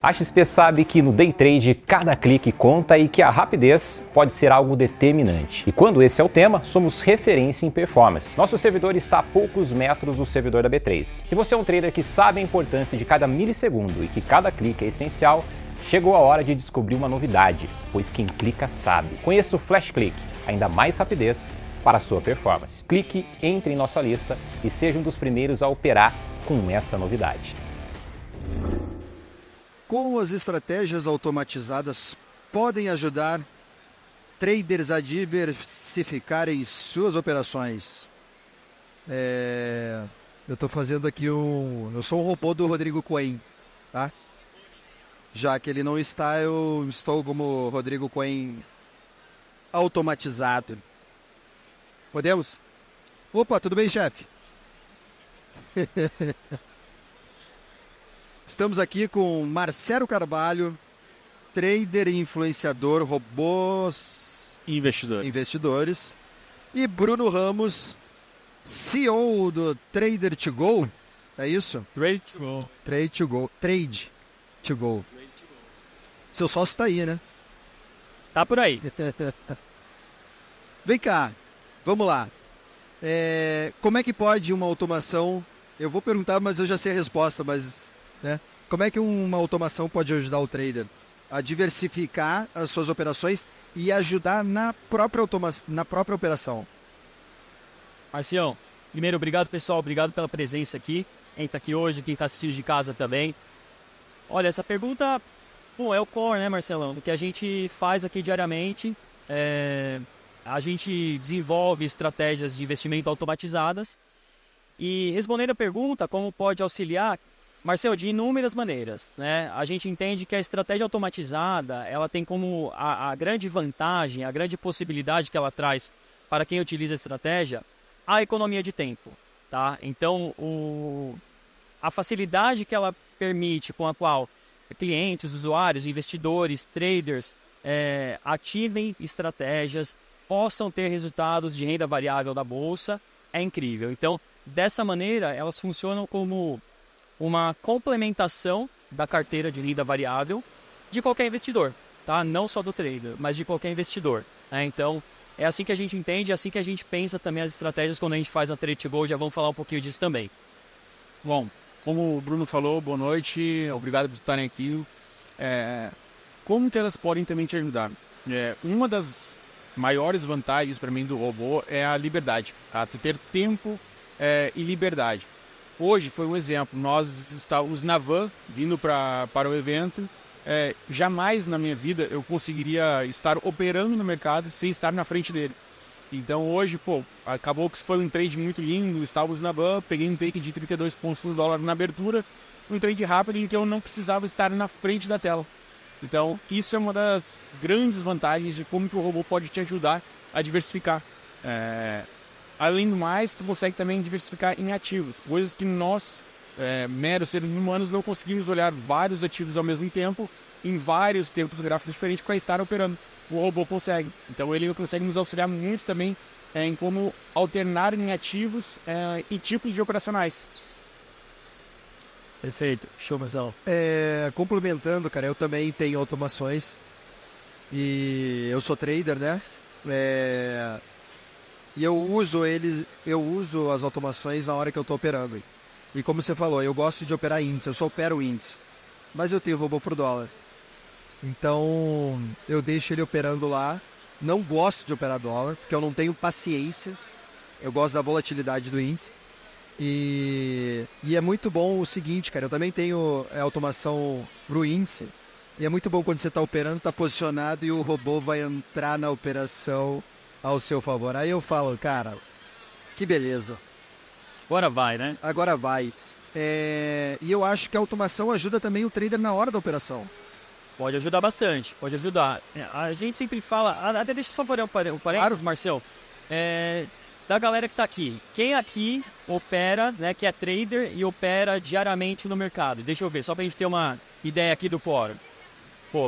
A XP sabe que no day trade cada clique conta e que a rapidez pode ser algo determinante. E quando esse é o tema, somos referência em performance. Nosso servidor está a poucos metros do servidor da B3. Se você é um trader que sabe a importância de cada milissegundo e que cada clique é essencial, chegou a hora de descobrir uma novidade, pois quem clica sabe. Conheça o Flash Click, ainda mais rapidez para a sua performance. Clique, entre em nossa lista e seja um dos primeiros a operar com essa novidade. Como as estratégias automatizadas podem ajudar traders a diversificarem suas operações? Eu estou fazendo aqui eu sou um robô do Rodrigo Cohen, tá? Já que ele não está, eu estou como Rodrigo Cohen automatizado. Podemos? Opa, tudo bem, chefe? Estamos aqui com Marcelo Carvalho, trader e influenciador, robôs investidores, e Bruno Ramos, CEO do Trader to Go, é isso? Trade to Go. Trade to Go. Seu sócio está aí, né? Tá por aí. Vem cá, vamos lá. Como é que pode uma automação... Eu vou perguntar, mas eu já sei a resposta, mas... Como é que uma automação pode ajudar o trader a diversificar as suas operações e ajudar na própria operação? Marcião, primeiro, obrigado pessoal, obrigado pela presença aqui. Quem está aqui hoje, quem está assistindo de casa também. Olha, essa pergunta é o core, né, Marcelão? Do que a gente faz aqui diariamente. A gente desenvolve estratégias de investimento automatizadas. E respondendo a pergunta, como pode auxiliar... Marcelo, de inúmeras maneiras, né? A gente entende que a estratégia automatizada, ela tem como a grande vantagem, a grande possibilidade que ela traz para quem utiliza a estratégia, a economia de tempo, tá? Então, a facilidade que ela permite, com a qual clientes, usuários, investidores, traders ativem estratégias, possam ter resultados de renda variável da bolsa, é incrível. Então, dessa maneira, elas funcionam como uma complementação da carteira de renda variável de qualquer investidor, tá? Não só do trader, mas de qualquer investidor, né? Então, é assim que a gente entende, é assim que a gente pensa também as estratégias quando a gente faz na Trade to Go, já vamos falar um pouquinho disso também. Bom, como o Bruno falou, boa noite, obrigado por estarem aqui. Como que elas podem também te ajudar? Uma das maiores vantagens para mim do robô é a liberdade, tá? Tu ter tempo e liberdade. Hoje foi um exemplo, nós estávamos na van, vindo para o evento, jamais na minha vida eu conseguiria estar operando no mercado sem estar na frente dele. Então hoje, acabou que foi um trade muito lindo, estávamos na van, peguei um take de 32 pontos no dólar na abertura, um trade rápido em que eu não precisava estar na frente da tela. Então isso é uma das grandes vantagens de como que o robô pode te ajudar a diversificar. Além do mais, tu consegue também diversificar em ativos, coisas que nós, meros seres humanos, não conseguimos olhar vários ativos ao mesmo tempo, em vários tempos gráficos diferentes para estar operando. O robô consegue. Então ele consegue nos auxiliar muito também em como alternar em ativos e tipos de operacionais. Perfeito. Show, Marcelo. Complementando, cara, eu também tenho automações e eu sou trader, né? E eu uso as automações na hora que eu estou operando. E como você falou, eu gosto de operar índice, eu só opero índice. Mas eu tenho robô por dólar. Então, eu deixo ele operando lá. Não gosto de operar dólar, porque eu não tenho paciência. Eu gosto da volatilidade do índice. E é muito bom o seguinte, cara, eu também tenho automação pro índice. E é muito bom quando você está operando, está posicionado e o robô vai entrar na operação ao seu favor. Aí eu falo, cara, que beleza. Agora vai, né? Agora vai. E eu acho que a automação ajuda também o trader na hora da operação. Pode ajudar bastante, pode ajudar. A gente sempre fala, até deixa eu só fazer um parênteses, claro. Marcel, da galera que está aqui. Quem aqui opera, né, que é trader e opera diariamente no mercado? Deixa eu ver, só para a gente ter uma ideia aqui do quórum.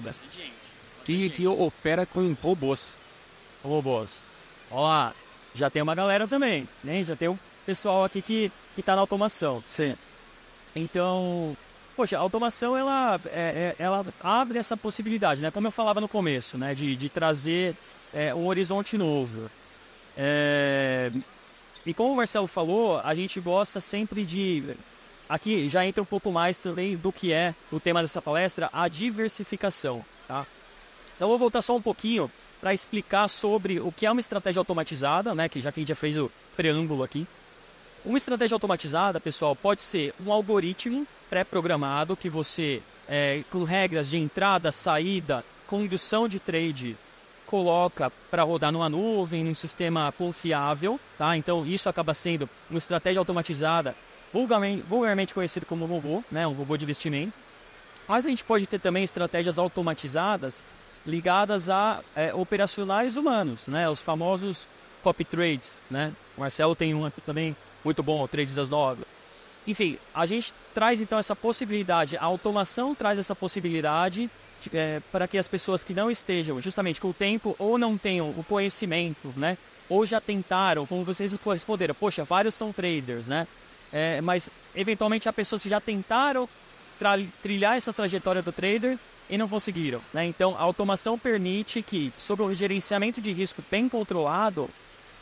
Bastante gente. Que opera com robôs. Robôs. Olha lá, já tem uma galera também, né? Já tem um pessoal aqui que está na automação. Sim. Então, Poxa, a automação, ela abre essa possibilidade, né? Como eu falava no começo, né? De trazer um horizonte novo. E como o Marcelo falou, a gente gosta sempre de... Aqui já entra um pouco mais também do que é o tema dessa palestra, a diversificação, tá? Então eu vou voltar só um pouquinho para explicar sobre o que é uma estratégia automatizada, né? Que a gente já fez o preâmbulo aqui. Uma estratégia automatizada, pessoal, pode ser um algoritmo pré-programado que você, com regras de entrada, saída, condução de trade, coloca para rodar numa nuvem, num sistema confiável, tá? Então isso acaba sendo uma estratégia automatizada, vulgarmente conhecido como robô, né? Um robô de investimento. Mas a gente pode ter também estratégias automatizadas ligadas a operacionais humanos, né? Os famosos copy trades, né? O Marcelo tem um aqui também muito bom, o Trade das 9. Enfim, a gente traz então essa possibilidade, a automação traz essa possibilidade para que as pessoas que não estejam justamente com o tempo ou não tenham o conhecimento, né? Ou já tentaram, como vocês responderam, poxa, vários são traders, né? Mas eventualmente há pessoas que já tentaram trilhar essa trajetória do trader e não conseguiram, né? Então a automação permite que, sob um gerenciamento de risco bem controlado,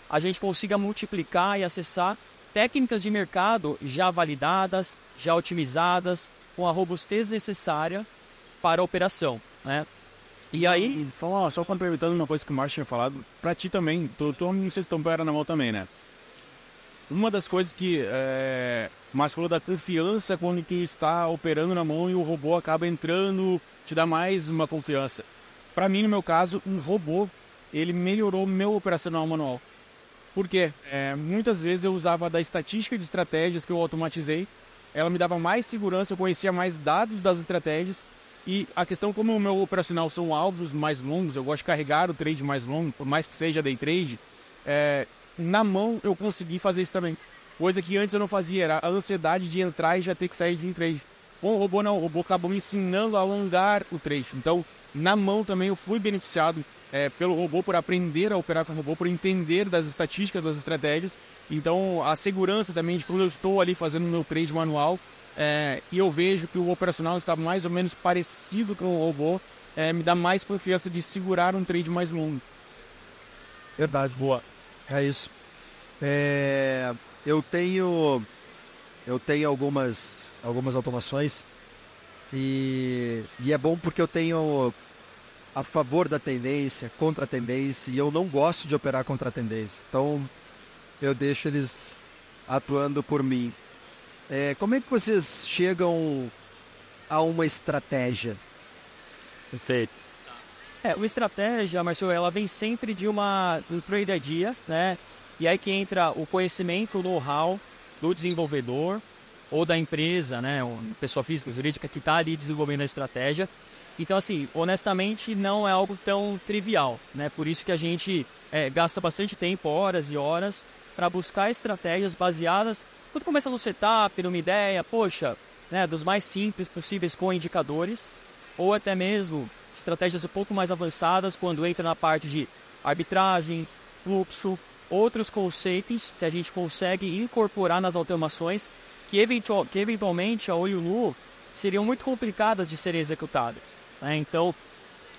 a gente consiga multiplicar e acessar técnicas de mercado já validadas, já otimizadas, com a robustez necessária para a operação, né? E aí... Só complementando uma coisa que o Márcio tinha falado, para ti também, não sei se tu era na mão também, né? Uma das coisas que o Márcio falou da confiança quando tu está operando na mão e o robô acaba entrando, te dá mais uma confiança. Para mim, no meu caso, um robô, ele melhorou meu operacional manual. Por quê? Muitas vezes eu usava da estatística de estratégias que eu automatizei, ela me dava mais segurança, eu conhecia mais dados das estratégias, e a questão, como o meu operacional são alvos mais longos, eu gosto de carregar o trade mais longo, por mais que seja day trade, na mão eu consegui fazer isso também. Coisa que antes eu não fazia, era a ansiedade de entrar e já ter que sair de um trade. Com o robô não, o robô acabou me ensinando a alongar o trade. Então, na mão também eu fui beneficiado pelo robô, por aprender a operar com o robô, por entender das estatísticas, das estratégias. Então, a segurança também de quando eu estou ali fazendo o meu trade manual, e eu vejo que o operacional está mais ou menos parecido com o robô, me dá mais confiança de segurar um trade mais longo. Verdade. Boa. É isso. Eu tenho algumas automações e é bom porque eu tenho a favor da tendência, contra a tendência, e eu não gosto de operar contra a tendência. Então, eu deixo eles atuando por mim. Como é que vocês chegam a uma estratégia? Perfeito. Uma estratégia, Marcelo, ela vem sempre de um trade idea, né? E aí que entra o conhecimento, o know-how do desenvolvedor ou da empresa, né? Pessoa física, jurídica que está ali desenvolvendo a estratégia. Então, assim, honestamente, não é algo tão trivial, né? Por isso que a gente gasta bastante tempo, horas e horas, para buscar estratégias baseadas, quando começa no setup, numa ideia, poxa, né, dos mais simples possíveis com indicadores, ou até mesmo estratégias um pouco mais avançadas, quando entra na parte de arbitragem, fluxo, outros conceitos que a gente consegue incorporar nas automações, que eventualmente, a olho nu, seriam muito complicadas de serem executadas, né? Então,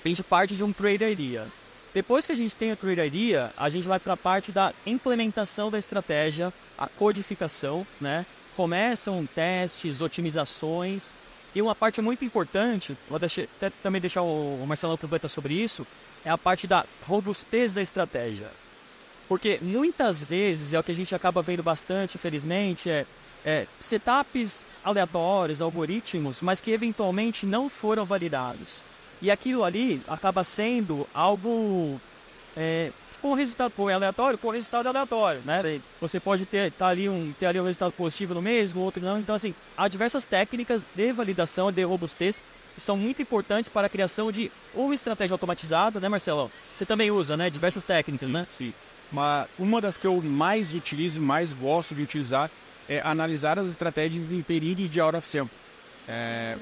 a gente parte de um trade idea. Depois que a gente tem o trade idea, a gente vai para a parte da implementação da estratégia, a codificação, né? Começam testes, otimizações, e uma parte muito importante, vou até também deixar o Marcelo completar sobre isso, é a parte da robustez da estratégia. Porque muitas vezes, é o que a gente acaba vendo bastante, infelizmente, setups aleatórios, algoritmos, mas que eventualmente não foram validados. E aquilo ali acaba sendo algo com resultado aleatório, com resultado aleatório, né? Sim. Você pode ter ali um resultado positivo no mesmo, outro não. Então, assim, há diversas técnicas de validação, de robustez, que são muito importantes para a criação de uma estratégia automatizada, né, Marcelo? Você também usa, né? Diversas técnicas, né? Sim. Uma das que eu mais utilizo e mais gosto de utilizar é analisar as estratégias em períodos de out of sample.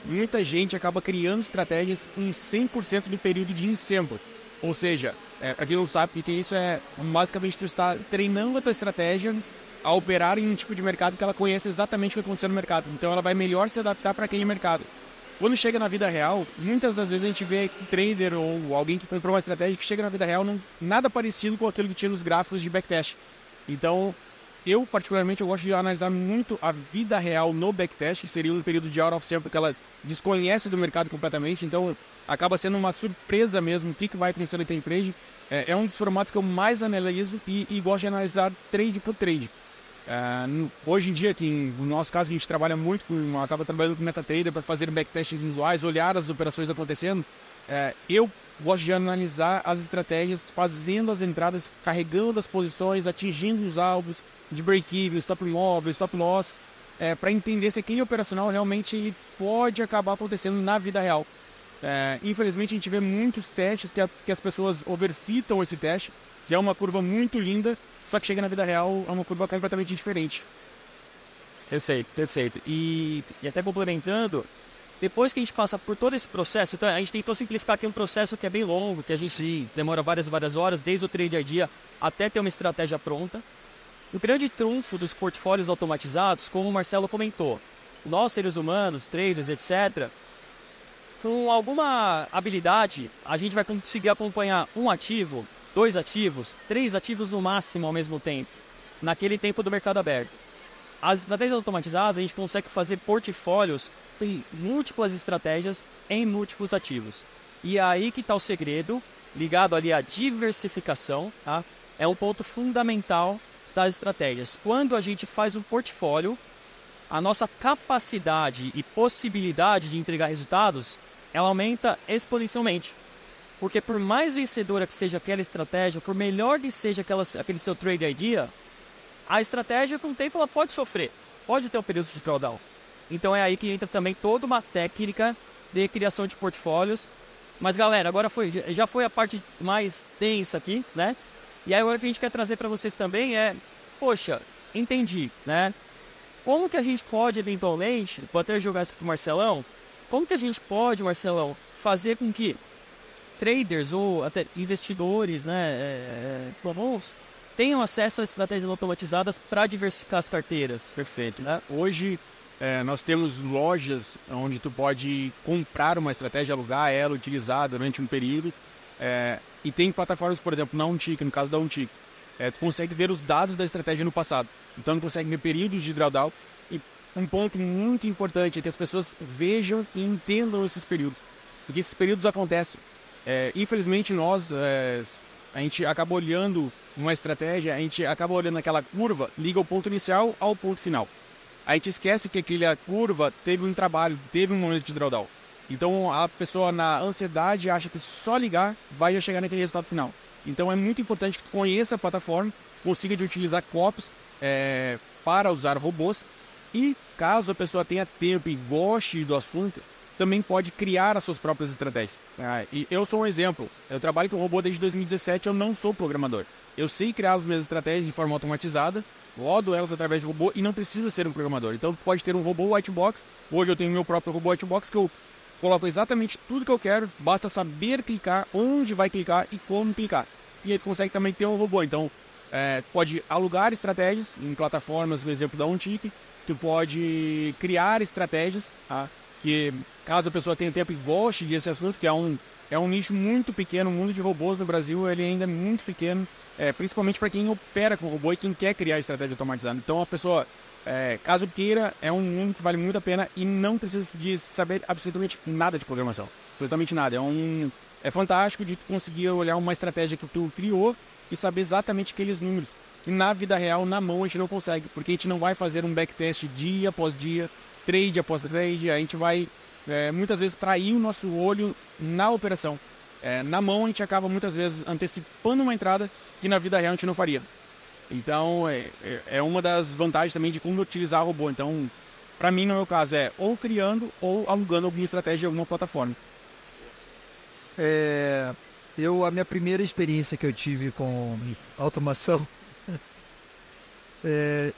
Muita gente acaba criando estratégias em 100% do período de in-sample. Ou seja, pra quem não sabe o que é isso, basicamente tu está treinando a tua estratégia a operar em um tipo de mercado que ela conhece exatamente o que aconteceu no mercado. Então ela vai melhor se adaptar para aquele mercado. Quando chega na vida real, muitas das vezes a gente vê um trader ou alguém que comprou uma estratégia que chega na vida real nada parecido com aquilo que tinha nos gráficos de backtest. Então, eu particularmente eu gosto de analisar muito a vida real no backtest, que seria um período de out of sample que ela desconhece do mercado completamente. Então, acaba sendo uma surpresa mesmo o que vai acontecer no day trade. É um dos formatos que eu mais analiso e gosto de analisar trade por trade. Hoje em dia, no nosso caso, a gente trabalha muito, acaba trabalhando com MetaTrader para fazer backtests visuais, olhar as operações acontecendo. Eu gosto de analisar as estratégias, fazendo as entradas, carregando as posições, atingindo os alvos de break-even, stop móvel, stop loss, para entender se aquele operacional realmente ele pode acabar acontecendo na vida real. Infelizmente, a gente vê muitos testes que as pessoas overfitam esse teste, que é uma curva muito linda, só que chega na vida real é uma curva completamente diferente. Perfeito, perfeito. E até complementando, depois que a gente passa por todo esse processo, então a gente tentou simplificar aqui um processo que é bem longo, que a gente demora várias horas, desde o trade idea até ter uma estratégia pronta. O grande trunfo dos portfólios automatizados, como o Marcelo comentou, nós seres humanos, traders, etc., com alguma habilidade, a gente vai conseguir acompanhar um ativo, 2 ativos, 3 ativos no máximo ao mesmo tempo, naquele tempo do mercado aberto. As estratégias automatizadas, a gente consegue fazer portfólios em múltiplas estratégias em múltiplos ativos. E é aí que está o segredo, ligado ali à diversificação, tá? É um ponto fundamental das estratégias. Quando a gente faz um portfólio, a nossa capacidade e possibilidade de entregar resultados, ela aumenta exponencialmente. Porque por mais vencedora que seja aquela estratégia, por melhor que seja aquele seu trade idea, a estratégia com o tempo ela pode sofrer, pode ter um período de drawdown. Então é aí que entra também toda uma técnica de criação de portfólios. Mas galera, agora já foi a parte mais densa aqui, né? E aí agora o que a gente quer trazer para vocês também poxa, entendi, né? Como que a gente pode eventualmente, vou até jogar isso pro Marcelão, como que a gente pode, Marcelão, fazer com que traders ou até investidores, né, comuns, tenham acesso a estratégias automatizadas para diversificar as carteiras? Perfeito. Né? Hoje nós temos lojas onde tu pode comprar uma estratégia, alugar ela, utilizar durante um período. E tem plataformas, por exemplo, na Untick, no caso da Untick, tu consegue ver os dados da estratégia no passado. Então, tu consegue ver períodos de drawdown. E um ponto muito importante é que as pessoas vejam e entendam esses períodos. Porque esses períodos acontecem. Infelizmente, a gente acaba olhando uma estratégia, a gente acaba olhando aquela curva, liga o ponto inicial ao ponto final. A gente esquece que aquela curva teve um trabalho, teve um momento de drawdown. Então, a pessoa, na ansiedade, acha que só ligar vai já chegar naquele resultado final. Então, é muito importante que tu conheça a plataforma, consiga de utilizar copies para usar robôs. E, caso a pessoa tenha tempo e goste do assunto, também pode criar as suas próprias estratégias. E eu sou um exemplo. Eu trabalho com robô desde 2017, eu não sou programador. Eu sei criar as minhas estratégias de forma automatizada, rodo elas através de robô e não precisa ser um programador. Então, pode ter um robô white box. Hoje eu tenho meu próprio robô white box que eu coloco exatamente tudo que eu quero, basta saber clicar, onde vai clicar e como clicar. E aí tu consegue também ter um robô. Então, pode alugar estratégias em plataformas, por exemplo, da Untick. Tu pode criar estratégias, tá? Que caso a pessoa tenha tempo e goste desse assunto, que é um nicho muito pequeno, o mundo de robôs no Brasil ele ainda é muito pequeno, principalmente para quem opera com robô e quem quer criar estratégia automatizada. Então a pessoa, caso queira, é um mundo que vale muito a pena e não precisa de saber absolutamente nada de programação, absolutamente nada. É fantástico de conseguir olhar uma estratégia que tu criou e saber exatamente aqueles números que na vida real, na mão, a gente não consegue, porque a gente não vai fazer um backtest dia após dia, trade após trade, a gente vai muitas vezes trair o nosso olho na operação. Na mão a gente acaba muitas vezes antecipando uma entrada que na vida real a gente não faria. Então é uma das vantagens também de como utilizar o robô. Então, para mim, no meu caso, ou criando ou alugando alguma estratégia em alguma plataforma. A minha primeira experiência que eu tive com automação,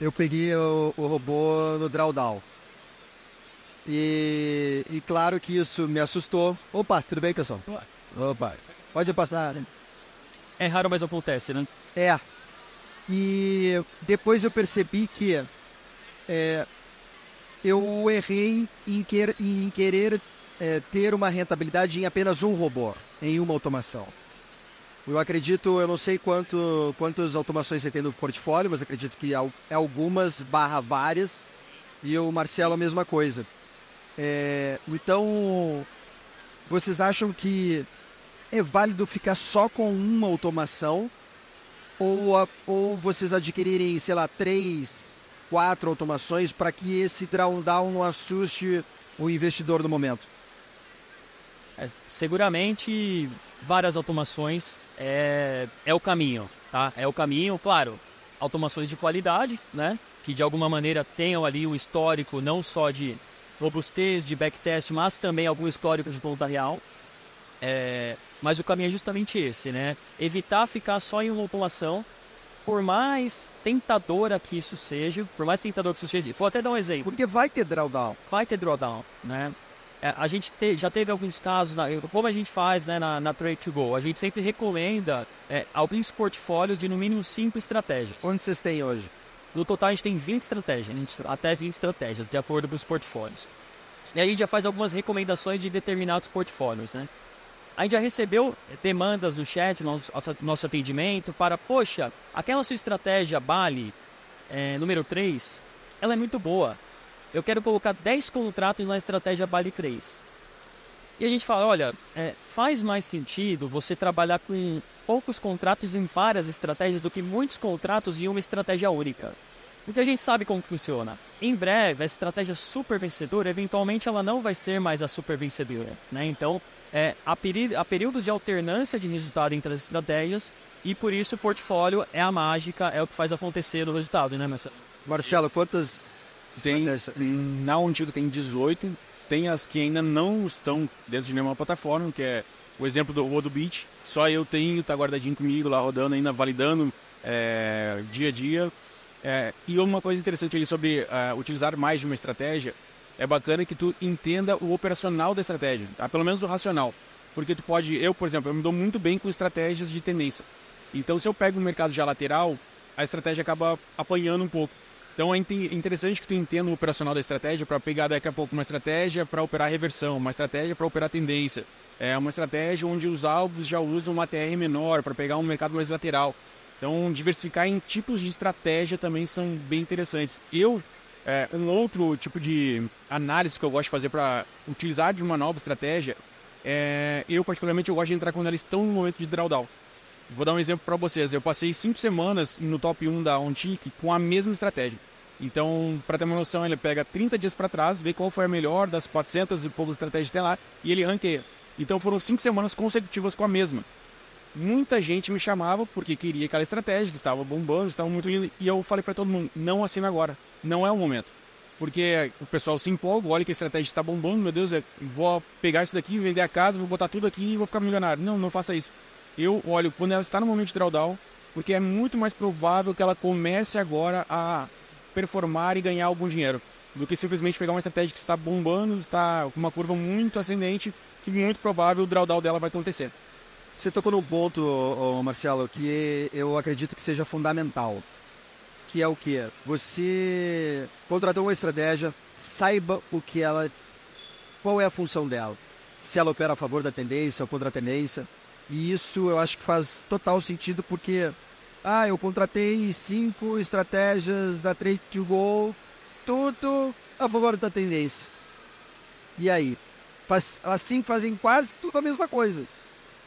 eu peguei o robô no drawdown. E claro que isso me assustou. Opa, tudo bem, pessoal? Opa, pode passar. É raro, mas acontece, né? E depois eu percebi que eu errei em querer ter uma rentabilidade em apenas um robô, em uma automação. Eu acredito, eu não sei quantas automações você tem no portfólio, mas acredito que é algumas / várias, e o Marcelo a mesma coisa. Então, vocês acham que é válido ficar só com uma automação ou vocês adquirirem, sei lá, 3, 4 automações para que esse drawdown não assuste o investidor no momento? Seguramente, várias automações é o caminho, tá? É o caminho, claro, automações de qualidade, né? Que de alguma maneira tenham ali um histórico não só de robustez, de backtest, mas também algum histórico de conta real. Mas o caminho é justamente esse, né? Evitar ficar só em uma automação, por mais tentadora que isso seja, Vou até dar um exemplo. Porque vai ter drawdown. Vai ter drawdown, né? A gente já teve alguns casos, como a gente faz, né, na Trade to Go, a gente sempre recomenda alguns portfólios de no mínimo 5 estratégias. Onde vocês têm hoje? No total a gente tem 20 estratégias, até 20 estratégias, de acordo com os portfólios. E a gente já faz algumas recomendações de determinados portfólios, né? A gente já recebeu demandas no chat, nosso atendimento, para, poxa, aquela sua estratégia Bali, número 3, ela é muito boa. Eu quero colocar 10 contratos na estratégia Bali 3. E a gente fala, olha, faz mais sentido você trabalhar com poucos contratos em várias estratégias do que muitos contratos em uma estratégia única. Porque a gente sabe como funciona. Em breve, a estratégia super vencedora, eventualmente ela não vai ser mais a super vencedora, né? Então, há períodos de alternância de resultado entre as estratégias e por isso o portfólio é a mágica, é o que faz acontecer o resultado, né, Marcelo? Marcelo, quantas... Na Ontico tem 18, tem as que ainda não estão dentro de nenhuma plataforma, que é o exemplo do Odo Beach, só eu tenho, tá guardadinho comigo lá rodando, ainda validando dia a dia. E uma coisa interessante ali sobre utilizar mais de uma estratégia, é bacana que tu entenda o operacional da estratégia, tá? Pelo menos o racional, porque eu, por exemplo, eu me dou muito bem com estratégias de tendência. Então se eu pego um mercado já lateral, a estratégia acaba apanhando um pouco. Então é interessante que tu entenda o operacional da estratégia para pegar daqui a pouco uma estratégia para operar reversão, uma estratégia para operar tendência, uma estratégia onde os alvos já usam uma TR menor para pegar um mercado mais lateral. Então diversificar em tipos de estratégia também são bem interessantes. Um outro tipo de análise que eu gosto de fazer para utilizar de uma nova estratégia, eu particularmente gosto de entrar quando elas estão no momento de drawdown. Vou dar um exemplo para vocês. Eu passei 5 semanas no top 1 da OnTic com a mesma estratégia. Então, para ter uma noção, ele pega 30 dias para trás, vê qual foi a melhor das 400 e poucas estratégias que tem lá e ele ranqueia. Então, foram 5 semanas consecutivas com a mesma. Muita gente me chamava porque queria aquela estratégia, que estava bombando, estava muito lindo. E eu falei para todo mundo, não assina agora. Não é o momento. Porque o pessoal se empolga, olha que a estratégia está bombando, meu Deus, vou pegar isso daqui, vender a casa, vou botar tudo aqui e vou ficar milionário. Não, não faça isso. Eu olho quando ela está no momento de drawdown, porque é muito mais provável que ela comece agora a performar e ganhar algum dinheiro, do que simplesmente pegar uma estratégia que está bombando, está com uma curva muito ascendente, que muito provável o drawdown dela vai acontecer. Você tocou num ponto, Marcelo, que eu acredito que seja fundamental, que é o quê? Você contratou uma estratégia, saiba qual é a função dela. Se ela opera a favor da tendência ou contra a tendência. E isso eu acho que faz total sentido porque eu contratei 5 estratégias da Trade to Go, tudo a favor da tendência. E aí? Assim fazem quase tudo a mesma coisa.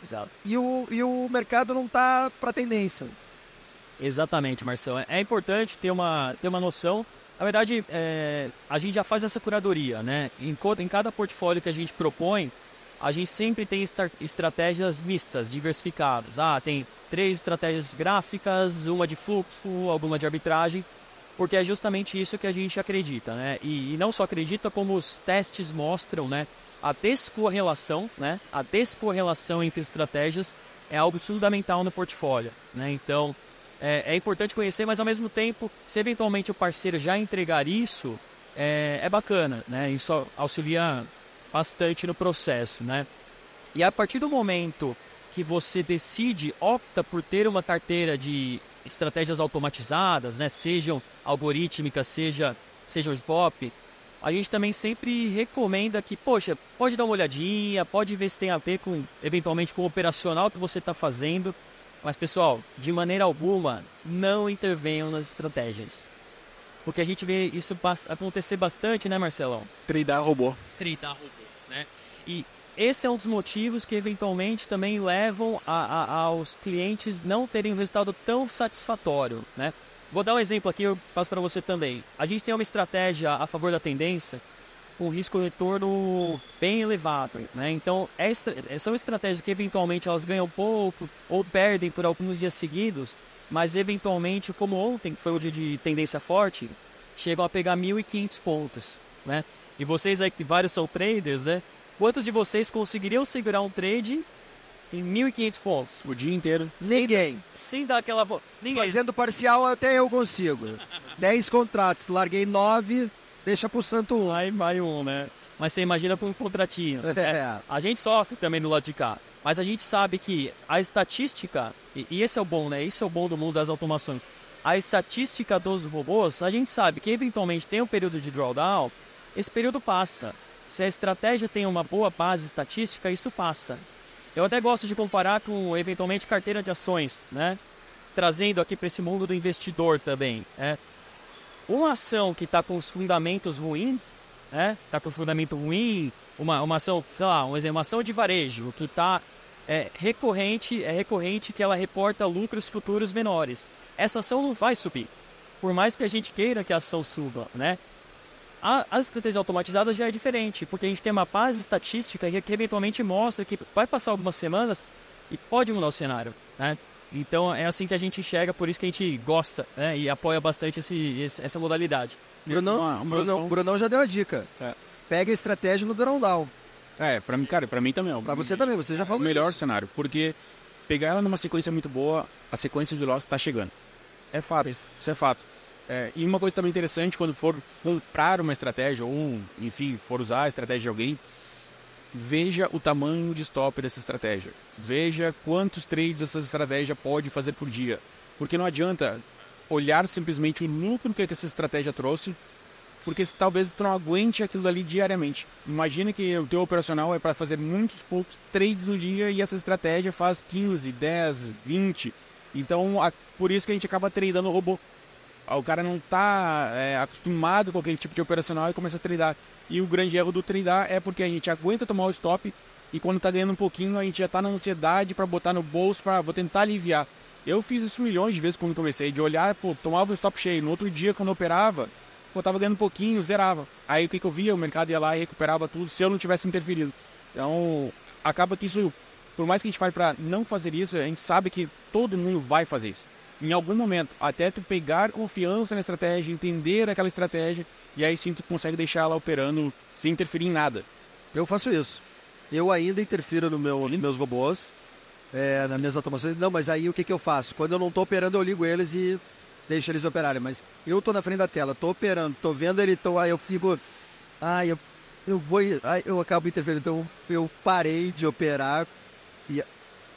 Exato. E o mercado não está para tendência. Exatamente, Marcelo. É importante ter uma noção. Na verdade, a gente já faz essa curadoria, né? Em cada portfólio que a gente propõe, a gente sempre tem estratégias mistas, diversificadas. Tem 3 estratégias gráficas, uma de fluxo, alguma de arbitragem, porque é justamente isso que a gente acredita, né? E não só acredita, como os testes mostram, né? A descorrelação, né? A descorrelação entre estratégias é algo fundamental no portfólio, né? Então, é importante conhecer, mas ao mesmo tempo, se eventualmente o parceiro já entregar isso, é bacana, né? Isso auxilia bastante no processo, né? E a partir do momento que você opta por ter uma carteira de estratégias automatizadas, né? Sejam algorítmicas, sejam de pop, a gente também sempre recomenda que, poxa, pode dar uma olhadinha, pode ver se tem a ver com, eventualmente, com o operacional que você está fazendo. Mas, pessoal, de maneira alguma, não intervenham nas estratégias. Porque a gente vê isso acontecer bastante, né, Marcelão? Tradar robô. Tradar robô, né? E esse é um dos motivos que, eventualmente, também levam aos clientes não terem um resultado tão satisfatório, né? Vou dar um exemplo aqui, eu passo para você também. A gente tem uma estratégia a favor da tendência com risco-retorno bem elevado, né? Então, são estratégias que, eventualmente, elas ganham pouco ou perdem por alguns dias seguidos, mas, eventualmente, como ontem, que foi o dia de tendência forte, chegam a pegar 1.500 pontos, né? E vocês aí, que vários são traders, né? Quantos de vocês conseguiriam segurar um trade em 1.500 pontos? O dia inteiro. Ninguém. Sem dar aquela... Ninguém. Fazendo parcial até eu consigo. 10 contratos, larguei 9, deixa pro santo 1. Aí vai um, né? Mas você imagina com um contratinho. É. A gente sofre também no lado de cá. Mas a gente sabe que a estatística, e esse é o bom, né? Esse é o bom do mundo das automações. A estatística dos robôs, a gente sabe que eventualmente tem um período de drawdown, esse período passa. Se a estratégia tem uma boa base estatística, isso passa. Eu até gosto de comparar com, eventualmente, carteira de ações, né? Trazendo aqui para esse mundo do investidor também, né? Uma ação que está com os fundamentos ruins, né? Está com o fundamento ruim, uma ação, sei lá, uma ação de varejo que está recorrente que ela reporta lucros futuros menores. Essa ação não vai subir, por mais que a gente queira que a ação suba, né? As estratégias automatizadas já é diferente, porque a gente tem uma base estatística que eventualmente mostra que vai passar algumas semanas e pode mudar o cenário, né? Então é assim que a gente enxerga, por isso que a gente gosta, né? E apoia bastante essa modalidade. Brunão já deu a dica. Pega a estratégia no drawdown. Pra mim também. Pra você também, você já falou o melhor isso. cenário, porque pegar ela numa sequência muito boa, a sequência de loss tá chegando. É fato, isso é fato. E uma coisa também interessante, quando for comprar uma estratégia, ou enfim, for usar a estratégia de alguém, veja o tamanho de stop dessa estratégia. Veja quantos trades essa estratégia pode fazer por dia. Porque não adianta olhar simplesmente o lucro que essa estratégia trouxe, porque talvez tu não aguente aquilo ali diariamente. Imagina que o teu operacional é para fazer muitos poucos trades no dia e essa estratégia faz 15, 10, 20. Então, por isso que a gente acaba tradando o robô. O cara não está acostumado com aquele tipo de operacional e começa a tradar. E o grande erro do tradar é porque a gente aguenta tomar o stop e quando está ganhando um pouquinho a gente já está na ansiedade para botar no bolso, vou tentar aliviar. Eu fiz isso milhões de vezes quando comecei, de olhar, tomava o stop cheio. No outro dia, quando eu operava, estava ganhando um pouquinho, zerava. Aí o que eu via? O mercado ia lá e recuperava tudo se eu não tivesse interferido. Então, acaba que isso, por mais que a gente fale para não fazer isso, a gente sabe que todo mundo vai fazer isso. Em algum momento, até tu pegar confiança na estratégia, entender aquela estratégia, e aí sim tu consegue deixar ela operando sem interferir em nada. Eu faço isso. Eu ainda interfiro nos meus robôs, nas minhas automações. Não, mas aí o que eu faço? Quando eu não estou operando, eu ligo eles e deixo eles operarem. Mas eu estou na frente da tela, estou operando, estou vendo ele, aí eu fico... eu acabo interferindo. Então eu parei de operar e...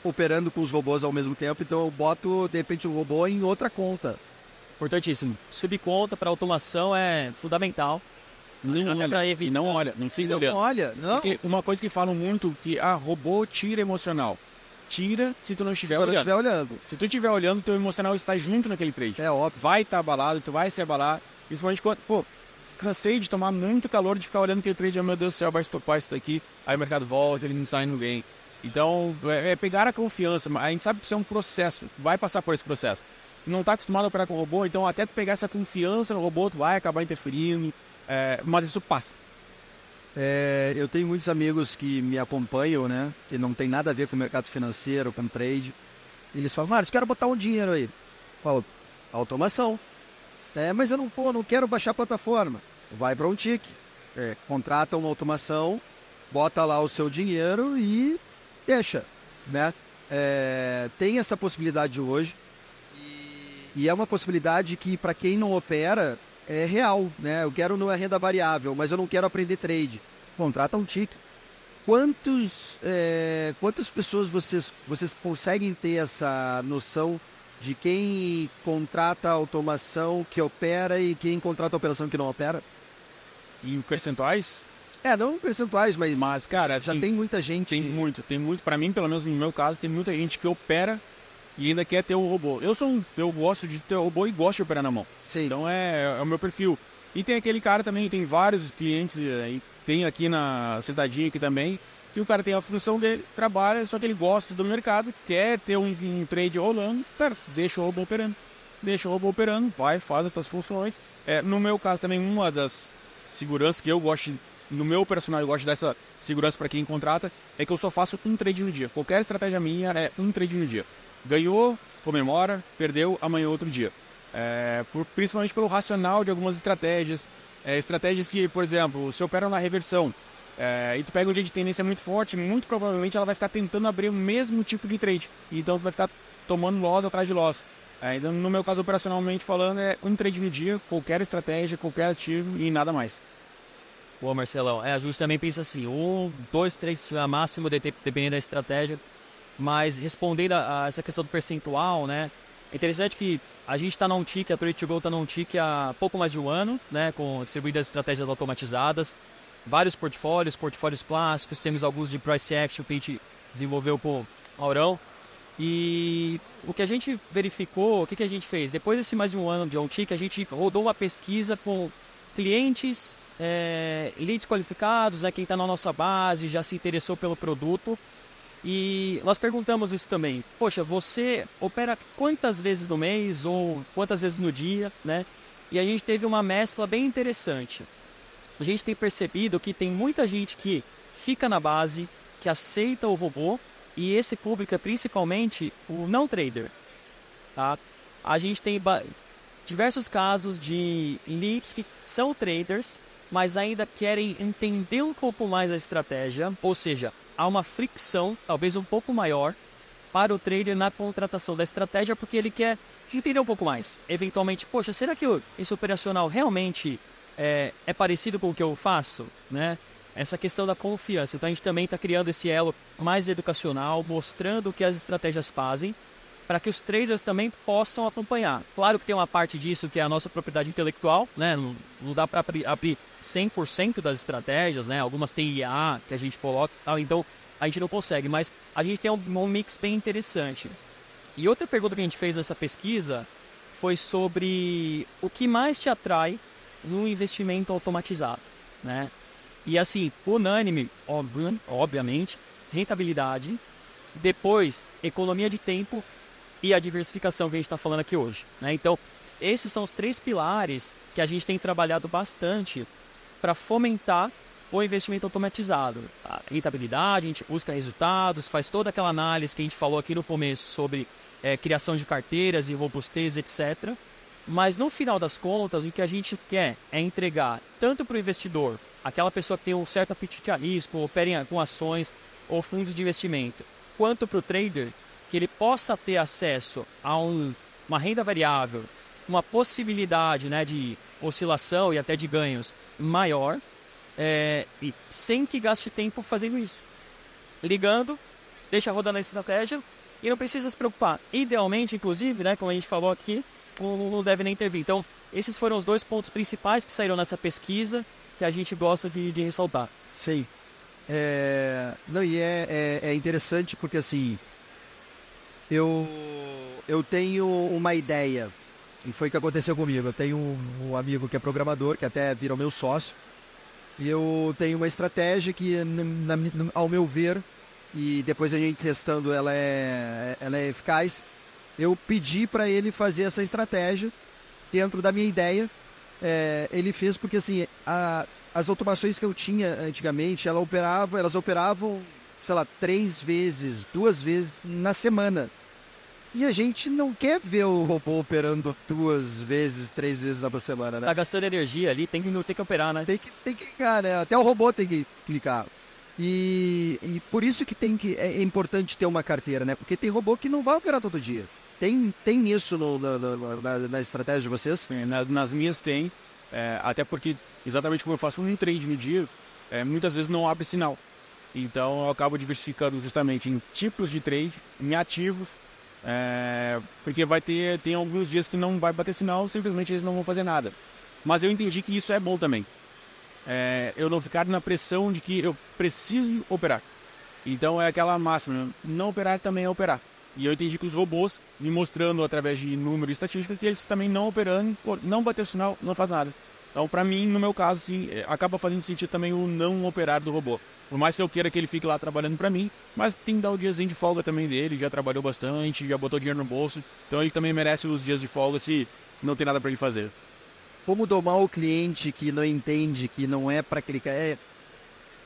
operando com os robôs ao mesmo tempo, então eu boto, de repente, o robô em outra conta. Importantíssimo. Subconta para automação é fundamental. Não fica olhando. Não. Porque uma coisa que falam muito, que robô tira emocional. Tira se tu não estiver olhando. Se tu estiver olhando, teu emocional está junto naquele trade. É óbvio. Vai estar abalado, tu vai se abalar. Principalmente quando, cansei de tomar muito calor, de ficar olhando aquele trade, meu Deus do céu, vai estopar isso daqui, aí o mercado volta, ele não sai ninguém. Então, pegar a confiança. A gente sabe que isso é um processo, vai passar por esse processo. Não está acostumado a operar com o robô, então até tu pegar essa confiança no robô, tu vai acabar interferindo, mas isso passa. Eu tenho muitos amigos que me acompanham, né? Que não tem nada a ver com o mercado financeiro, com trade. Eles falam, Marcos, quero botar um dinheiro aí. Eu falo, automação. Mas eu não quero baixar a plataforma. Vai para um tique. Contrata uma automação, bota lá o seu dinheiro e deixa, né? Tem essa possibilidade hoje e é uma possibilidade que para quem não opera é real, né? Eu quero não é renda variável, mas eu não quero aprender trade. Contrata um tique. Quantas pessoas vocês conseguem ter essa noção de quem contrata a automação que opera e quem contrata a operação que não opera? Em percentuais? Não em percentuais, mas cara, já assim, tem muita gente. Tem muito. Para mim, pelo menos no meu caso, tem muita gente que opera e ainda quer ter o robô. Eu gosto de ter o robô e gosto de operar na mão. Sim. Então é o meu perfil. E tem aquele cara também, tem vários clientes, tem aqui na Cidadinha aqui também, que o cara tem a função dele, trabalha, só que ele gosta do mercado, quer ter um trade rolando, cara, deixa o robô operando. Deixa o robô operando, vai, faz as suas funções. No meu caso também, uma das seguranças que eu gosto, no meu operacional eu gosto dessa segurança para quem contrata, é que eu só faço um trade no dia. Qualquer estratégia minha é um trade no dia. Ganhou, comemora, perdeu, amanhã é outro dia. Principalmente pelo racional de algumas estratégias. Estratégias que, por exemplo, se operam na reversão e tu pega um dia de tendência muito forte, muito provavelmente ela vai ficar tentando abrir o mesmo tipo de trade. Então tu vai ficar tomando loss atrás de loss. Então, no meu caso, operacionalmente falando, é um trade no dia, qualquer estratégia, qualquer ativo e nada mais. Pô, Marcelão, a gente também pensa assim, 1, 2, 3 máximo, dependendo da estratégia. Mas respondendo a essa questão do percentual, né? É interessante que a gente está na Untick, a Trade2Go está na Untick há pouco mais de um ano, né? Com distribuídas estratégias automatizadas, vários portfólios clássicos, temos alguns de price action que a gente desenvolveu com o Aurão. E o que a gente verificou, o que a gente fez? Depois desse mais de um ano de Untick, a gente rodou uma pesquisa com clientes, leads qualificados, né? Quem está na nossa base, já se interessou pelo produto. E nós perguntamos isso também. Poxa, você opera quantas vezes no mês ou quantas vezes no dia, né? E a gente teve uma mescla bem interessante. A gente tem percebido que tem muita gente que fica na base, que aceita o robô, e esse público é principalmente o não trader, tá? A gente tem diversos casos de leads que são traders, mas ainda querem entender um pouco mais a estratégia, ou seja, há uma fricção, talvez um pouco maior, para o trader na contratação da estratégia, porque ele quer entender um pouco mais. Eventualmente, poxa, será que esse operacional realmente é parecido com o que eu faço? Né? Essa questão da confiança. Então a gente também está criando esse elo mais educacional, mostrando o que as estratégias fazem, para que os traders também possam acompanhar. Claro que tem uma parte disso que é a nossa propriedade intelectual, né? Não dá para abrir 100% das estratégias, né? Algumas tem IA que a gente coloca, tal, então a gente não consegue, mas a gente tem um mix bem interessante. E outra pergunta que a gente fez nessa pesquisa foi sobre o que mais te atrai no investimento automatizado, né? E assim, unânime, obviamente, rentabilidade, depois economia de tempo e a diversificação que a gente está falando aqui hoje, né? Então, esses são os 3 pilares que a gente tem trabalhado bastante para fomentar o investimento automatizado. A rentabilidade, a gente busca resultados, faz toda aquela análise que a gente falou aqui no começo sobre criação de carteiras e robustez, etc. Mas no final das contas, o que a gente quer é entregar tanto para o investidor, aquela pessoa que tem um certo apetite a risco, opera com ações ou fundos de investimento, quanto para o trader, que ele possa ter acesso a uma renda variável, uma possibilidade, né, de oscilação e até de ganhos maior, e sem que gaste tempo fazendo isso. Ligando, deixa rodando a estratégia e não precisa se preocupar. Idealmente, inclusive, né, como a gente falou aqui, não deve nem intervir. Então, esses foram os 2 pontos principais que saíram nessa pesquisa que a gente gosta de ressaltar. Sim. Não, e é interessante porque, assim, eu tenho uma ideia, e foi o que aconteceu comigo. Eu tenho um amigo que é programador, que até virou meu sócio, e eu tenho uma estratégia que, ao meu ver, e depois a gente testando ela é eficaz, eu pedi para ele fazer essa estratégia dentro da minha ideia. Ele fez porque, assim, as automações que eu tinha antigamente, elas operavam, sei lá, 2 vezes na semana. E a gente não quer ver o robô operando 2 vezes, 3 vezes na semana, né? Tá gastando energia ali, tem que operar, né? Tem que clicar, né? Até o robô tem que clicar. E por isso que é importante ter uma carteira, né? Porque tem robô que não vai operar todo dia. Tem isso na estratégia de vocês? Nas minhas tem, até porque, exatamente como eu faço um trade no dia, muitas vezes não abre sinal. Então eu acabo diversificando justamente em tipos de trade, em ativos, Porque tem alguns dias que não vai bater sinal, simplesmente eles não vão fazer nada. Mas eu entendi que isso é bom também. Eu não ficar na pressão de que eu preciso operar. Então é aquela máxima, não operar também é operar. E eu entendi que os robôs, me mostrando através de número e estatística, que eles também não operando, não bater o sinal, não faz nada. Então, para mim, no meu caso, sim, acaba fazendo sentido também o não operar do robô. Por mais que eu queira que ele fique lá trabalhando para mim, mas tem que dar o diazinho de folga também dele, já trabalhou bastante, já botou dinheiro no bolso, então ele também merece os dias de folga se não tem nada para ele fazer. Como domar o cliente que não entende, que não é para clicar?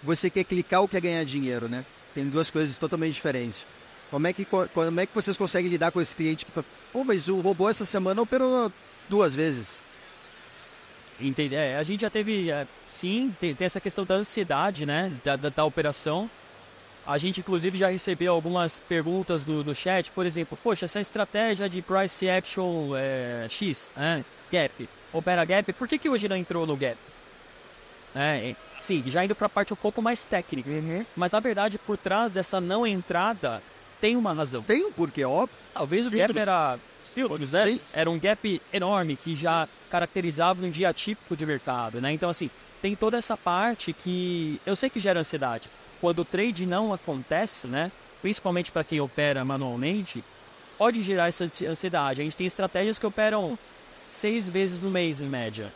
Você quer clicar ou quer ganhar dinheiro, né? Tem duas coisas totalmente diferentes. Como é que vocês conseguem lidar com esse cliente que fala, pô, mas o robô essa semana operou 2 vezes? Entendi. A gente já teve, sim, tem essa questão da ansiedade, né, da operação. A gente, inclusive, já recebeu algumas perguntas no chat, por exemplo, poxa, essa estratégia de price action X, gap, opera gap, por que hoje não entrou no gap? Sim, já indo para a parte um pouco mais técnica, mas na verdade, por trás dessa não entrada, tem uma razão. Tem um porquê, óbvio. Talvez o gap era... Era um gap enorme que já caracterizava um dia típico de mercado, né? Então, assim, tem toda essa parte que eu sei que gera ansiedade. Quando o trade não acontece, né? Principalmente para quem opera manualmente, pode gerar essa ansiedade. A gente tem estratégias que operam 6 vezes no mês, em média.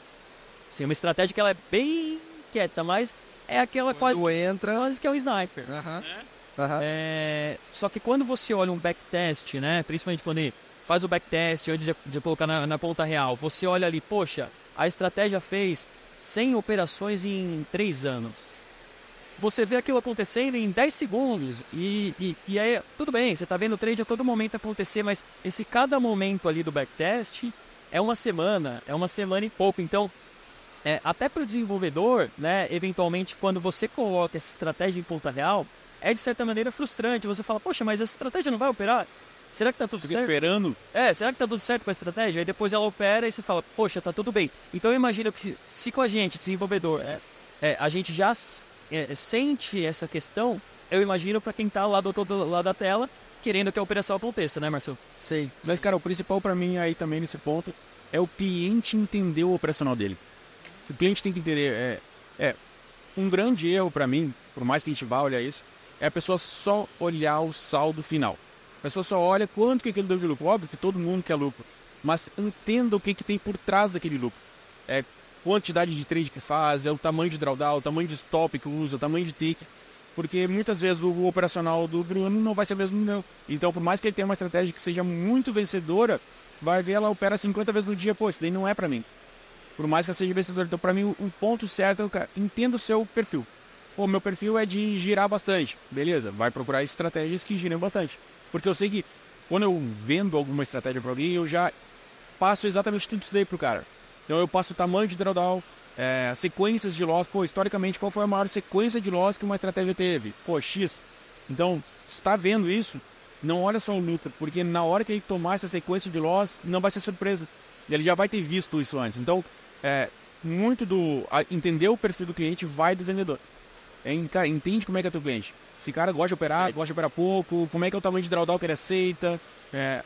Assim, uma estratégia que ela é bem quieta, mas é aquela quase que é um sniper. Só que quando você olha um backtest, né? Principalmente quando ele faz o backtest antes de colocar na conta real. Você olha ali, poxa, a estratégia fez 100 operações em 3 anos. Você vê aquilo acontecendo em 10 segundos. E aí, tudo bem, você está vendo o trade a todo momento acontecer, mas esse cada momento ali do backtest é uma semana e pouco. Então, até para o desenvolvedor, né, eventualmente, quando você coloca essa estratégia em conta real, é de certa maneira frustrante. Você fala, poxa, mas essa estratégia não vai operar? Será que tá tudo certo? Fica esperando. Será que tá tudo certo com a estratégia? Aí depois ela opera e você fala, poxa, tá tudo bem. Então eu imagino que se com a gente, desenvolvedor, a gente já sente essa questão, eu imagino para quem tá lá do outro lado da tela, querendo que a operação aconteça, né, Marcelo? Sim. Mas, cara, o principal para mim aí também nesse ponto é o cliente entender o operacional dele. O cliente tem que entender. Um grande erro para mim, por mais que a gente vá olhar isso, é a pessoa só olhar o saldo final. A pessoa só olha quanto que aquilo deu de lucro. Óbvio que todo mundo quer lucro. Mas entenda o que tem por trás daquele lucro. Quantidade de trade que faz, o tamanho de drawdown, o tamanho de stop que usa, o tamanho de tick. Porque muitas vezes o operacional do Bruno não vai ser o mesmo do meu. Então, por mais que ele tenha uma estratégia que seja muito vencedora, vai ver ela opera 50 vezes no dia. Pô, isso daí não é pra mim. Por mais que ela seja vencedora. Então, pra mim, o ponto certo é, cara, entenda o seu perfil. Pô, meu perfil é de girar bastante. Beleza, vai procurar estratégias que girem bastante. Porque eu sei que quando eu vendo alguma estratégia para alguém, eu já passo exatamente tudo isso daí pro cara. Então eu passo o tamanho de drawdown, sequências de loss. Pô, historicamente, qual foi a maior sequência de loss que uma estratégia teve? Pô, X. Então, se está vendo isso, não olha só o lucro, porque na hora que ele tomar essa sequência de loss, não vai ser surpresa. Ele já vai ter visto isso antes. Então, muito entender o perfil do cliente vai do vendedor. Cara, entende como é que é teu cliente. Esse cara gosta de operar pouco, como é que é o tamanho de drawdown que ele aceita.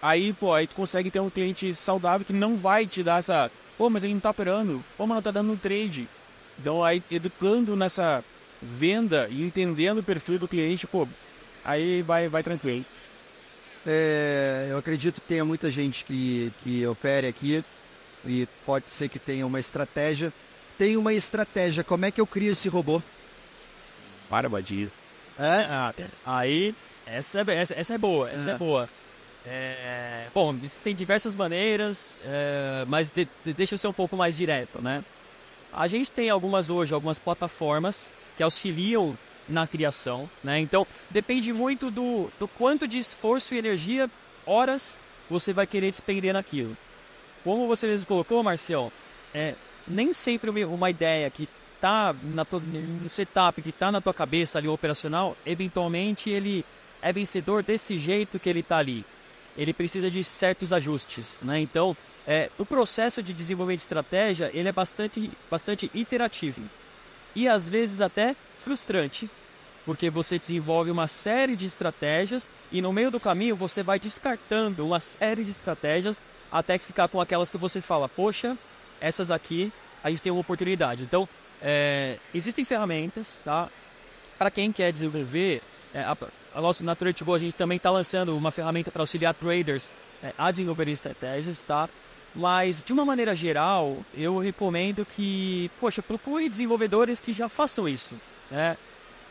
Aí tu consegue ter um cliente saudável que não vai te dar essa... Pô, mas ele não tá operando. Pô, mas não tá dando um trade. Então, aí, educando nessa venda e entendendo o perfil do cliente, pô, aí vai tranquilo. Eu acredito que tenha muita gente que opere aqui e pode ser que tenha uma estratégia. Tem uma estratégia, como é que eu crio esse robô? Para, Badia. Aí, essa é boa, é boa. Bom, tem diversas maneiras, mas deixa eu ser um pouco mais direto, né? A gente tem algumas plataformas que auxiliam na criação, né? Então, depende muito do quanto de esforço e energia, horas, você vai querer despender naquilo. Como você mesmo colocou, Marcelo, nem sempre uma ideia que está no setup, que está na tua cabeça ali, operacional, eventualmente ele é vencedor desse jeito que ele está ali. Ele precisa de certos ajustes, né? Então, o processo de desenvolvimento de estratégia, ele é bastante iterativo. E às vezes até frustrante. porque você desenvolve uma série de estratégias e no meio do caminho você vai descartando uma série de estratégias até que ficar com aquelas que você fala, poxa, essas aqui a gente tem uma oportunidade. Então, existem ferramentas, tá? Para quem quer desenvolver, na Trade2Go a gente também está lançando uma ferramenta para auxiliar traders a desenvolver estratégias, tá? Mas, de uma maneira geral, eu recomendo que, procure desenvolvedores que já façam isso, né?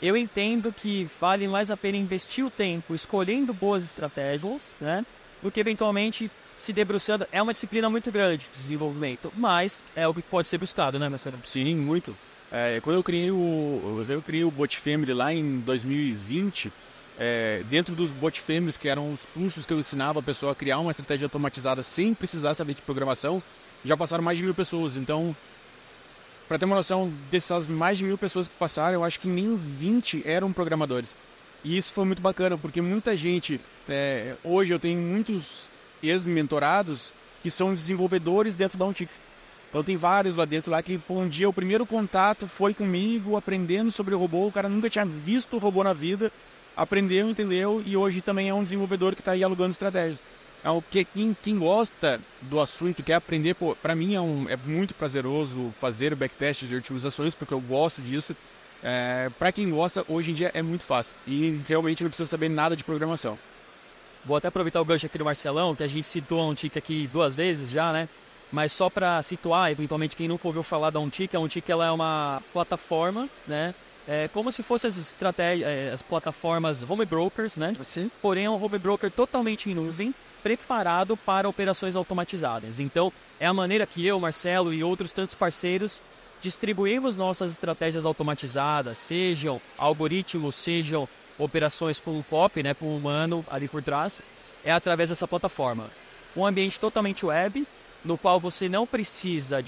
Eu entendo que vale mais a pena investir o tempo escolhendo boas estratégias, né? Do que, eventualmente, se debruçando. É uma disciplina muito grande de desenvolvimento, mas é o que pode ser buscado, né, Marcelo? Sim, muito. Quando eu criei o Bot Family lá em 2020, dentro dos Bot Families, que eram os cursos que eu ensinava a pessoa a criar uma estratégia automatizada sem precisar saber de programação, já passaram mais de 1.000 pessoas. Então, para ter uma noção dessas mais de 1.000 pessoas que passaram, eu acho que nem 20 eram programadores. E isso foi muito bacana, porque muita gente... hoje eu tenho muitos ex-mentorados que são desenvolvedores dentro da OnTick. Então tem vários lá dentro lá que um dia o primeiro contato foi comigo, aprendendo sobre o robô, o cara nunca tinha visto o robô na vida, aprendeu, entendeu, e hoje também é um desenvolvedor que está aí alugando estratégias. Quem gosta do assunto, quer aprender, para mim é muito prazeroso fazer backtests de utilizações, porque eu gosto disso. Para quem gosta, hoje em dia é muito fácil e realmente não precisa saber nada de programação. Vou até aproveitar o gancho aqui do Marcelão, que a gente citou a OnTick aqui 2 vezes já, né? Mas só para situar, eventualmente, quem nunca ouviu falar da OnTick, a OnTick ela é uma plataforma, né? Como se fossem as plataformas home brokers, né? Sim. Porém, é um home broker totalmente em nuvem, preparado para operações automatizadas. Então, é a maneira que eu, Marcelo e outros tantos parceiros distribuímos nossas estratégias automatizadas, sejam algoritmos, sejam operações com copy, né, com o humano ali por trás, é através dessa plataforma. Um ambiente totalmente web, no qual você não precisa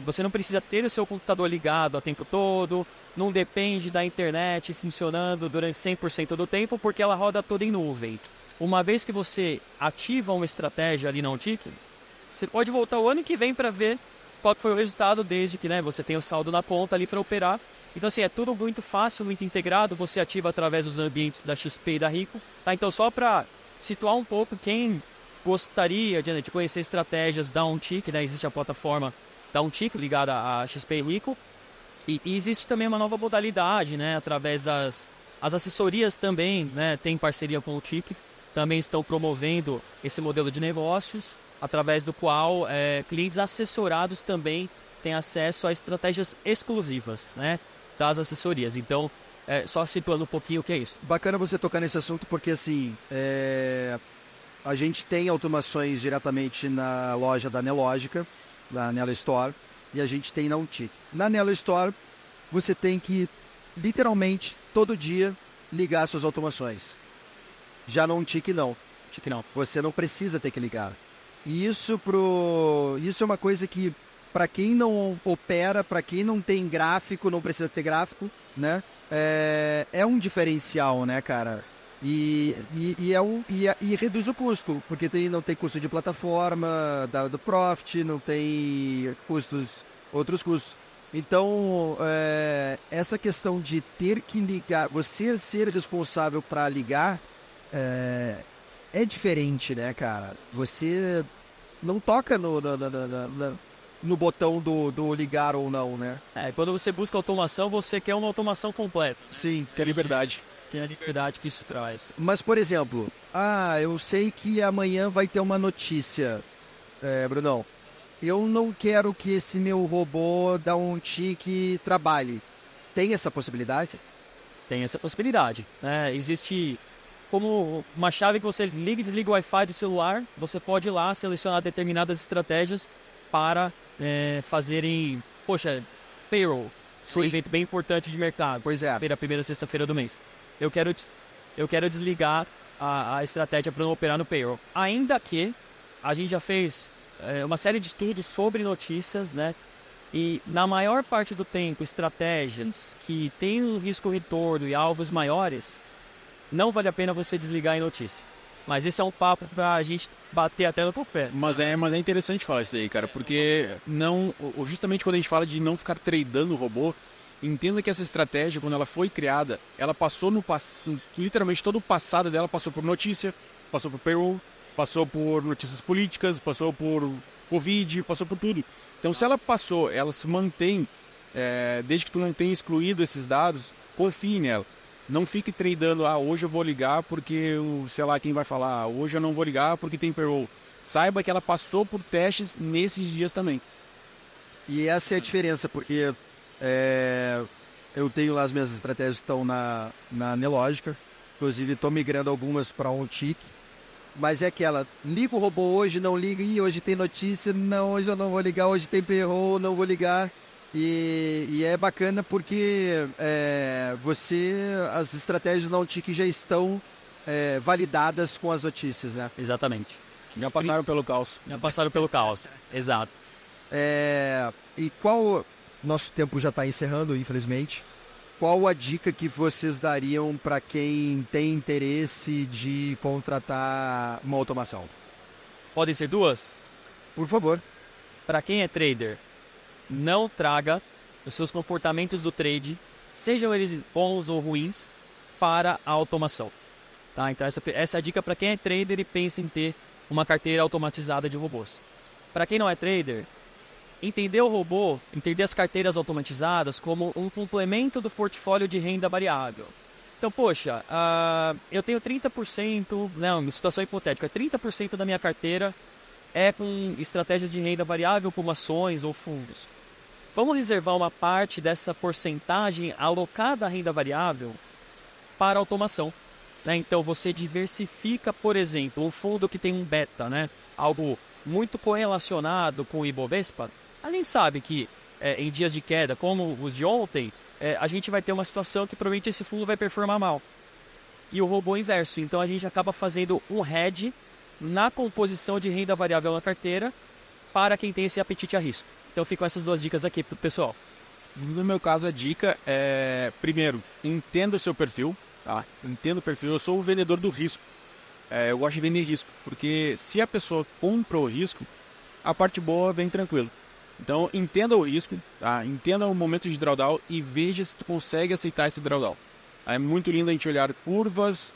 você não precisa ter o seu computador ligado o tempo todo, não depende da internet funcionando durante 100% do tempo, porque ela roda toda em nuvem. Uma vez que você ativa uma estratégia ali na OnTick, você pode voltar o ano que vem para ver qual foi o resultado, desde que você tenha o saldo na conta ali para operar. Então, assim, é tudo muito fácil, muito integrado, você ativa através dos ambientes da XP e da Rico. Tá? Então, só para situar um pouco quem gostaria de conhecer estratégias da OnTick, né? Existe a plataforma da OnTick ligada à XP e Rico. E existe também uma nova modalidade, né? Através as assessorias também, né? Tem parceria com a OnTick, também estão promovendo esse modelo de negócios, através do qual clientes assessorados também têm acesso a estratégias exclusivas, né? Das assessorias. Então, só situando um pouquinho o que é isso. Bacana você tocar nesse assunto, porque assim, a gente tem automações diretamente na loja da Nelogica, da Nelo Store, e a gente tem na OnTick. Na Nelo Store, você tem que, literalmente, todo dia, ligar suas automações. Já na OnTick, não. OnTick não. Você não precisa ter que ligar. E isso é uma coisa que, para quem não opera, para quem não tem gráfico, não precisa ter gráfico, né? É um diferencial, né, cara? E reduz o custo, porque não tem custo de plataforma, do Profit, não tem outros custos. Então, essa questão de ter que ligar, você ser responsável para ligar, é diferente, né, cara? Você não toca no botão do ligar ou não, né? Quando você busca automação, você quer uma automação completa. Sim. Quer liberdade. Tem a liberdade que isso traz. Mas, por exemplo, eu sei que amanhã vai ter uma notícia, Brunão. Eu não quero que esse meu robô da OnTick trabalhe. Tem essa possibilidade? Tem essa possibilidade. Existe como uma chave que você liga e desliga o Wi-Fi do celular. Você pode ir lá selecionar determinadas estratégias para fazerem, payroll. Sim. Um evento bem importante de mercado. Pois é. Primeira sexta-feira do mês. Eu quero desligar a estratégia para não operar no payroll. Ainda que a gente já fez uma série de estudos sobre notícias, né? E na maior parte do tempo, estratégias que têm um risco-retorno e alvos maiores, não vale a pena você desligar em notícia. Mas esse é um papo para a gente bater até no pé. Mas é interessante falar isso aí, cara, porque justamente quando a gente fala de não ficar tradando o robô, entenda que essa estratégia, quando ela foi criada, ela passou literalmente todo o passado dela passou por notícia, passou por payroll, passou por notícias políticas, passou por Covid, passou por tudo. Então, se ela passou, ela se mantém, desde que tu não tenha excluído esses dados, confie nela. Não fique tradando, hoje eu vou ligar porque, sei lá, quem vai falar, hoje eu não vou ligar porque tem payroll. Saiba que ela passou por testes nesses dias também. E essa é a diferença, porque eu tenho lá as minhas estratégias que estão na Nelogica. Inclusive, estou migrando algumas para um OnTick. Mas é aquela, liga o robô hoje, não liga, hoje tem notícia, não, hoje eu não vou ligar, hoje tem payroll, não vou ligar. E é bacana porque as estratégias na OnTick já estão validadas com as notícias, né? Exatamente. Já passaram pelo caos. Já passaram pelo caos, exato. E nosso tempo já está encerrando, infelizmente. Qual a dica que vocês dariam para quem tem interesse de contratar uma automação? Podem ser duas? Por favor. Para quem é trader, não traga os seus comportamentos do trade, sejam eles bons ou ruins, para a automação. Tá? Então essa é a dica para quem é trader e pensa em ter uma carteira automatizada de robôs. Para quem não é trader, entender o robô, entender as carteiras automatizadas como um complemento do portfólio de renda variável. Então, poxa, eu tenho 30%, uma situação hipotética, 30% da minha carteira é com estratégias de renda variável como ações ou fundos. Vamos reservar uma parte dessa porcentagem alocada à renda variável para automação. Né? Então, você diversifica, por exemplo, um fundo que tem um beta, né? Algo muito correlacionado com o Ibovespa. A gente sabe que em dias de queda, como os de ontem, a gente vai ter uma situação que provavelmente esse fundo vai performar mal. E o robô inverso. Então, a gente acaba fazendo um hedge na composição de renda variável na carteira para quem tem esse apetite a risco. Então ficam essas duas dicas aqui para o pessoal. No meu caso, a dica é, primeiro, entenda o seu perfil. Tá? Entenda o perfil. Eu sou o vendedor do risco. Eu gosto de vender risco, porque se a pessoa compra o risco, a parte boa vem tranquilo. Então, entenda o risco, tá? Entenda o momento de drawdown e veja se tu consegue aceitar esse drawdown. É muito lindo a gente olhar curvas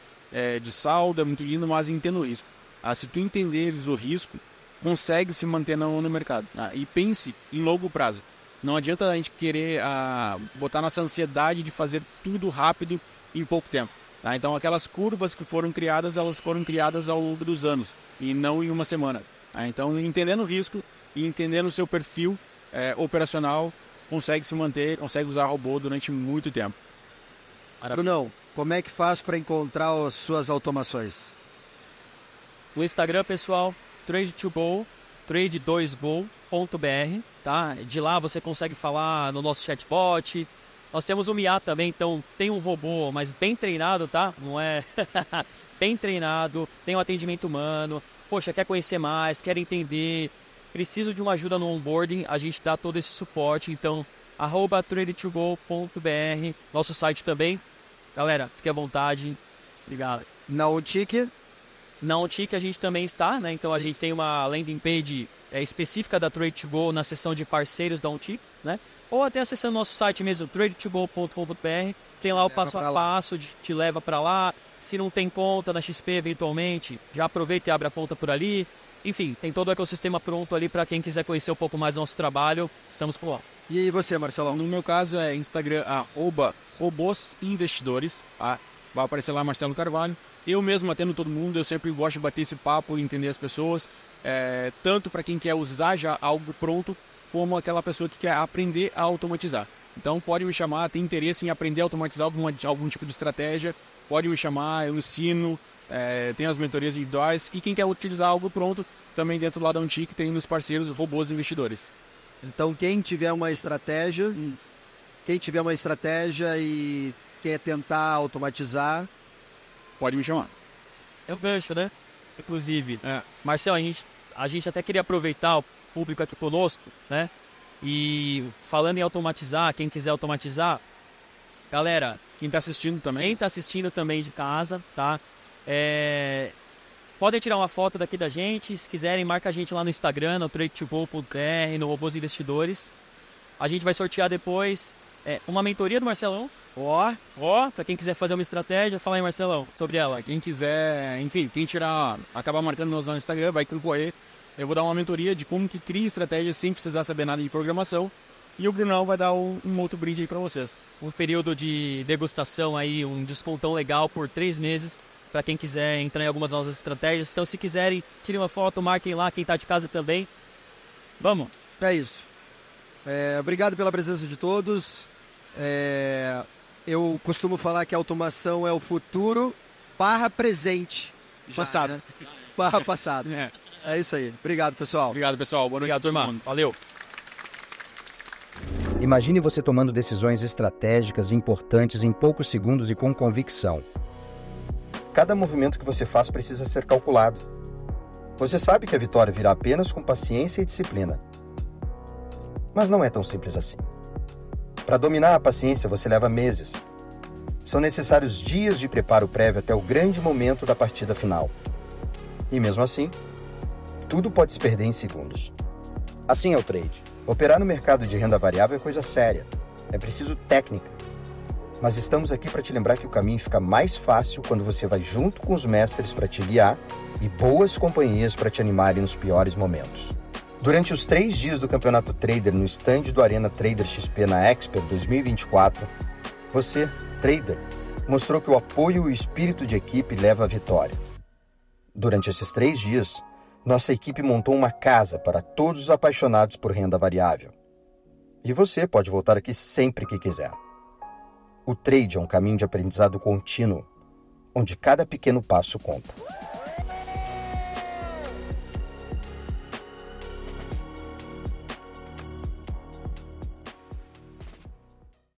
de saldo, é muito lindo, mas entenda o risco. Se tu entenderes o risco, consegue se manter no mercado. E pense em longo prazo. Não adianta a gente querer botar nossa ansiedade de fazer tudo rápido em pouco tempo. Tá? Então, aquelas curvas que foram criadas, elas foram criadas ao longo dos anos e não em uma semana. Tá? Então, entendendo o risco e entendendo o seu perfil operacional, consegue se manter, consegue usar robô durante muito tempo. Brunão, como é que faz para encontrar as suas automações? No Instagram, pessoal, Trade2Go, trade2go.br, tá? De lá você consegue falar no nosso chatbot. Nós temos o MIA também, então tem um robô, mas bem treinado, tá? Não é bem treinado, tem um atendimento humano. Poxa, quer conhecer mais, quer entender, preciso de uma ajuda no onboarding, a gente dá todo esse suporte. Então, @trade2go.br, nosso site também. Galera, fique à vontade. Obrigado. Na OnTick? Na OnTick a gente também está, né? Então a gente tem uma landing page específica da Trade2Go na seção de parceiros da OnTick, né? Ou até acessando nosso site mesmo, trade2go.com.br, tem lá o passo a passo, te leva para lá. Se não tem conta na XP eventualmente, já aproveita e abre a conta por ali. Enfim, tem todo o ecossistema pronto ali para quem quiser conhecer um pouco mais do nosso trabalho. Estamos por lá. E aí você, Marcelão? No meu caso é Instagram, @robosinvestidores, tá? Vai aparecer lá Marcelo Carvalho. Eu mesmo atendo todo mundo, eu sempre gosto de bater esse papo e entender as pessoas, tanto para quem quer usar já algo pronto, como aquela pessoa que quer aprender a automatizar. Então pode me chamar, tem interesse em aprender a automatizar algum tipo de estratégia, pode me chamar, eu ensino, tem as mentorias individuais, e quem quer utilizar algo pronto, também dentro lá da OnTick tem nos parceiros robôs investidores. Então quem tiver uma estratégia e quer tentar automatizar, pode me chamar. É o gancho, né? Inclusive, Marcel, a gente até queria aproveitar o público aqui conosco, né? E falando em automatizar, quem quiser automatizar, galera, Quem está assistindo também. Quem está assistindo também de casa, tá? Podem tirar uma foto daqui da gente. Se quiserem, marca a gente lá no Instagram, no trade2go.br, no Robôs Investidores. A gente vai sortear depois uma mentoria do Marcelão. Para quem quiser fazer uma estratégia, fala aí, Marcelão, sobre ela. Quem quiser, enfim, acabar marcando nós no Instagram, vai concorrer. Eu vou dar uma mentoria de como que cria estratégia sem precisar saber nada de programação. E o Brunão vai dar um outro brinde aí para vocês. Um período de degustação aí, um descontão legal por 3 meses, para quem quiser entrar em algumas nossas estratégias. Então, se quiserem, tirem uma foto, marquem lá, quem tá de casa também. Vamos! É isso. Obrigado pela presença de todos. Eu costumo falar que a automação é o futuro /presente. Passado. Né? /passado. É isso aí. Obrigado, pessoal. Obrigado, pessoal. Boa noite. Obrigado, turma. Valeu. Imagine você tomando decisões estratégicas importantes em poucos segundos e com convicção. Cada movimento que você faz precisa ser calculado. Você sabe que a vitória virá apenas com paciência e disciplina. Mas não é tão simples assim. Para dominar a paciência, você leva meses. São necessários dias de preparo prévio até o grande momento da partida final. E mesmo assim, tudo pode se perder em segundos. Assim é o trade. Operar no mercado de renda variável é coisa séria. É preciso técnica. Mas estamos aqui para te lembrar que o caminho fica mais fácil quando você vai junto com os mestres para te guiar e boas companhias para te animarem nos piores momentos. Durante os 3 dias do Campeonato Trader no stand do Arena Trader XP na Expert 2024, você, trader, mostrou que o apoio e o espírito de equipe leva à vitória. Durante esses 3 dias, nossa equipe montou uma casa para todos os apaixonados por renda variável. E você pode voltar aqui sempre que quiser. O trade é um caminho de aprendizado contínuo, onde cada pequeno passo conta.